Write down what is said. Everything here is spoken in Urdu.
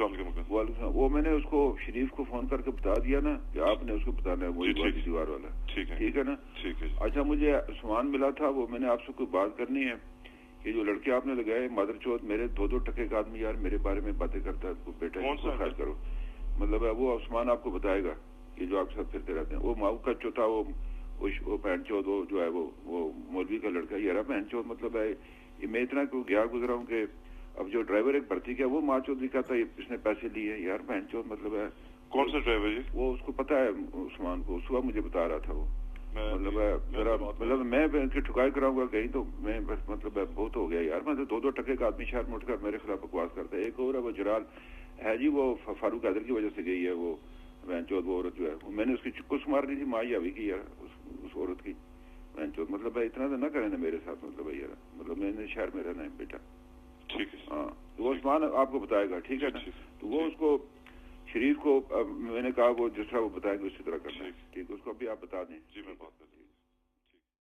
السلام علیکم۔ وعلیکم السلام۔ وہ میں نے اس کو شریف کو فون کر کے بتا دیا نا کہ آپ نے اس کو بتانا ہے، وہی والی دیوار والا، ٹھیک ہے نا؟ ٹھیک ہے۔ اچھا مجھے سامان ملا تھا، وہ میں نے آپ سے کوئی بات کرنی ہے کہ جو لڑکے آپ نے لگائے مادر چوت، میرے 2 ٹکے کا آدمی یار میرے بارے میں باتیں کرتا ہے، بیٹا اس کو خیال کرو، مطلب ہے وہ عثمان آپ کو بتائے گا کہ جو آپ کے ساتھ پھرتے رہتے ہیں، وہ ماؤ کا چوتھا، وہ بہن چوت، وہ جو ہے وہ مولوی کا لڑکا، یار بہن چوت مطلب ہے میں اتنا گیا گزرا ہوں کہ اب جو ڈرائیور ایک بھرتی کیا وہ ماں چوت بھی کہتا ہے اس نے پیسے لیے، یار بہن چوت مطلب ہے۔ کون سا ڈرائیور جی؟ وہ اس کو پتا ہے عثمان کو، صبح مجھے بتا رہا تھا وہ، مطلب ہے میرا مطلب میں ٹھکائی کراؤں گا کہیں تو میں بس مطلب ہے بہت ہو گیا یار، میں تو 2 ٹکے کا آدمی شہر مٹ کر میرے خلاف بکواس کرتا ہے۔ ایک اور ہے وہ جلال ہے جی، وہ فاروق حیدر کی وجہ سے گئی ہے وہ بہن چوت، وہ عورت جو ہے میں نے اس کی چکس مار دی تھی، ماں یاوی کی یار اس عورت کی بہن چوت، مطلب ہے اتنا تو نہ کریں نا میرے ساتھ، مطلب ہے یار مطلب میں نے شہر میں رہنا ہے بیٹا، ٹھیک ہے۔ ہاں وہ عثمان آپ کو بتائے گا، ٹھیک ہے نا؟ تو وہ اس کو شریف کو میں نے کہا وہ جس طرح وہ بتائے گا اسی طرح کرنا ہے، ٹھیک ہے؟ اس کو ابھی آپ بتا دیں۔ جی میں بات